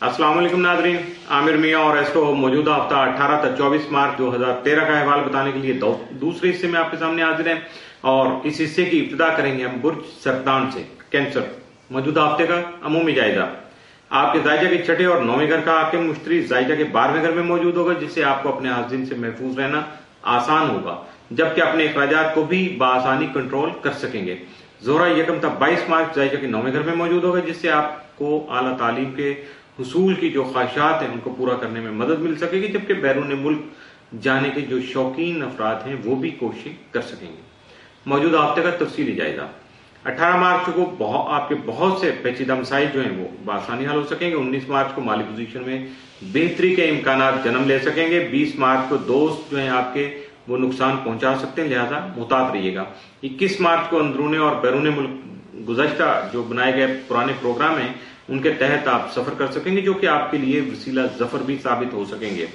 अस्सलाम वालेकुम नाज़रीन, आमिर मियाँ और एस्ट्रो मौजूदा हफ्ता 18 तक 24 मार्च 2013 का अहवाल बताने के लिए दूसरे हिस्से में आपके सामने हाजिर हैं। और इस हिस्से की इब्तिदा करेंगे हम बुर्ज सरतान से, कैंसर। मौजूदा हफ्ते का अमूमी जायजा। आपके जायजा के छठे और नौवें घर का हाकिम मुश्तरी जायजा के 12वें घर में मौजूद होगा, जिससे आपको अपने हाज़िन से महफूज रहना आसान होगा, जबकि अपने अखराजात को भी बआसानी कंट्रोल कर सकेंगे। जोहरा यकम तक 22 मार्च जायजा के 9वें घर में मौजूद होगा, जिससे आपको आला तालीम के हुसूल की जो ख्वाहिशात हैं उनको पूरा करने में मदद मिल सकेगी, जबकि बैरून मुल्क जाने के जो शौकीन अफराद हैं वो भी कोशिश कर सकेंगे। मौजूदा हफ्ते का तफसीली जायजा। 18 मार्च को आपके बहुत से पेचीदा मसाइल जो हैं वो बआसानी हल हो सकेंगे। 19 मार्च को माली पोजीशन में बेहतरी के इम्कानात जन्म ले सकेंगे। 20 मार्च को दोस्त जो हैं आपके वो नुकसान पहुंचा सकते हैं, लिहाजा मुहतात रहिएगा। 21 मार्च को अंदरूनी और बैरून मुल्क गुज़श्ता जो बनाए गए पुराने प्रोग्राम हैं उनके तहत आप सफर कर सकेंगे, जो कि आपके लिए वसीला जफर भी साबित हो सकेंगे।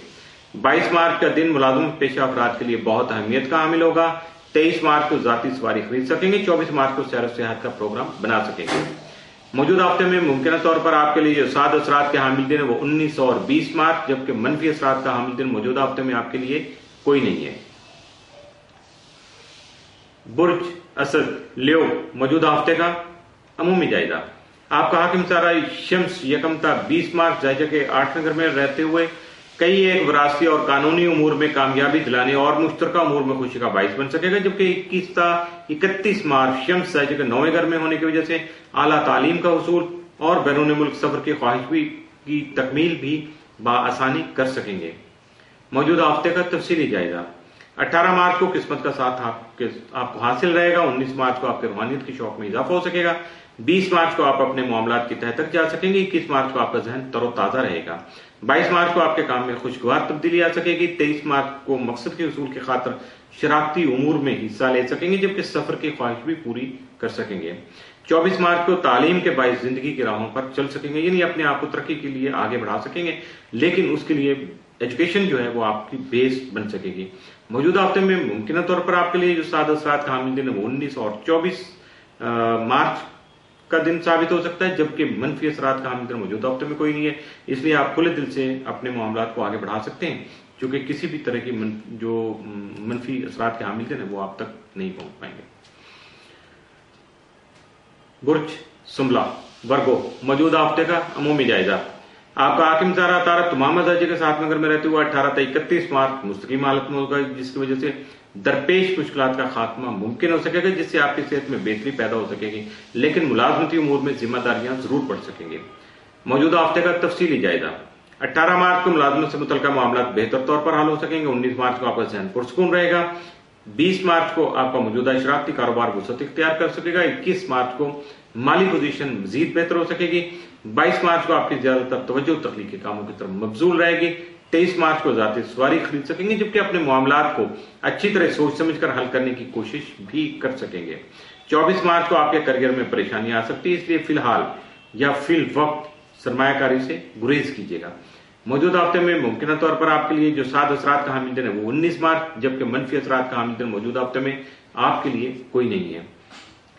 22 मार्च का दिन मुलाजिम पेशा अफराद के लिए बहुत अहमियत का हामिल होगा। 23 मार्च को जाती सवारी खरीद सकेंगे। 24 मार्च को सैर सेहत का प्रोग्राम बना सकेंगे। मौजूदा हफ्ते में मुमकिन तौर पर आपके लिए जो साद असरात के हामिल दिन है वो 19 और 20 मार्च, जबकि मनफी असरात का हामिल दिन मौजूदा हफ्ते में आपके लिए कोई नहीं है। बुर्ज असद लियो। मौजूदा हफ्ते का अमूमी जायजा। आपका हाकिम सारा शम्स यकमता 20 मार्च जायजा के 8वें घर में रहते हुए कई एक विरासती और कानूनी उमूर में कामयाबी दिलाने और मुश्तरका उमूर में खुशी का बाइस बन सकेगा, जबकि 31 मार्च शम्स जायजा के 9वें घर में होने की वजह से आला तालीम का हुसूल और बैरून मुल्क सफर की ख्वाहिश की तकमील भी बआसानी कर सकेंगे। मौजूदा हफ्ते का तफसीली जायजा। 18 मार्च को किस्मत का साथ आपको हासिल रहेगा। 19 मार्च को आपके रूहानियत के शौक में इजाफा हो सकेगा। 20 मार्च को आप अपने मामलात की तह तक जा सकेंगे। 21 मार्च को आपका जहन तरोताजा रहेगा। 22 मार्च को आपके काम में खुशगवार तब्दीली आ सकेगी। 23 मार्च को मकसद के उसूल की खातिर शरारती उमूर में हिस्सा ले सकेंगे, जबकि सफर की ख्वाहिश भी पूरी कर सकेंगे। 24 मार्च को तालीम के बाइस जिंदगी की राहों पर चल सकेंगे, यानी अपने आप को तरक्की के लिए आगे बढ़ा सकेंगे, लेकिन उसके लिए एजुकेशन जो है वो आपकी बेस बन सकेगी। मौजूदा हफ्ते में मुमकिन तौर पर आपके लिए जो साद असरात का हामिल दिन है वो 19 और 24 मार्च का दिन साबित हो सकता है, जबकि मनफी असरात का हामिल दिन मौजूदा हफ्ते में कोई नहीं है। इसलिए आप खुले दिल से अपने मामलात को आगे बढ़ा सकते हैं, क्योंकि किसी भी तरह की जो मनफी असरात के हामिल दिन है वो आप तक नहीं पहुंच पाएंगे। बुर्ज सुमला वर्गो। मौजूदा हफ्ते का अमूमी जायजा। आपका हाकिम सारा तारा तुमामा दर्जे के 7वें घर में रहते हुए 18 से 31 मार्च मुस्तकीम हालत में होगा, जिसकी वजह से दरपेश मुश्किलात का खात्मा मुमकिन हो सकेगा, जिससे आपकी सेहत में बेहतरी पैदा हो सकेगी, लेकिन मुलाजमती उमूर में जिम्मेदारियां जरूर बढ़ सकेंगे। मौजूदा हफ्ते का तफसीली जायजा। 18 मार्च को मुलाजमत से मुतल्लिका मामला बेहतर तौर पर हल हो सकेंगे। 19 मार्च को आपका जहन पुरसकून रहेगा। 20 मार्च को आपका मौजूदा शरारती कारोबार वसअत इख्तियार कर सकेगा। 21 मार्च को माली पोजीशन मजीद बेहतर हो सकेगी। 22 मार्च को आपकी ज्यादातर तवज्जो तख्लीकी कामों की तरफ मबजूल रहेगी। 23 मार्च को जाती सवारी खरीद सकेंगे, जबकि अपने मामलात को अच्छी तरह सोच समझकर हल करने की कोशिश भी कर सकेंगे। 24 मार्च को आपके करियर में परेशानी आ सकती है, इसलिए फिलहाल या फिल वक्त सरमायाकारी से गुरेज कीजिएगा। मौजूदा हफ्ते में मुमकिन तौर पर आपके लिए जो साद असरात का हामिल दिन है वो 19 मार्च, जबकि मनफी असरात का हामिल दिन मौजूदा हफ्ते में आपके लिए कोई नहीं है।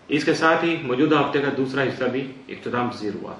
इसके साथ ही मौजूदा हफ्ते का दूसरा हिस्सा भी इख्तिताम पजीर हुआ।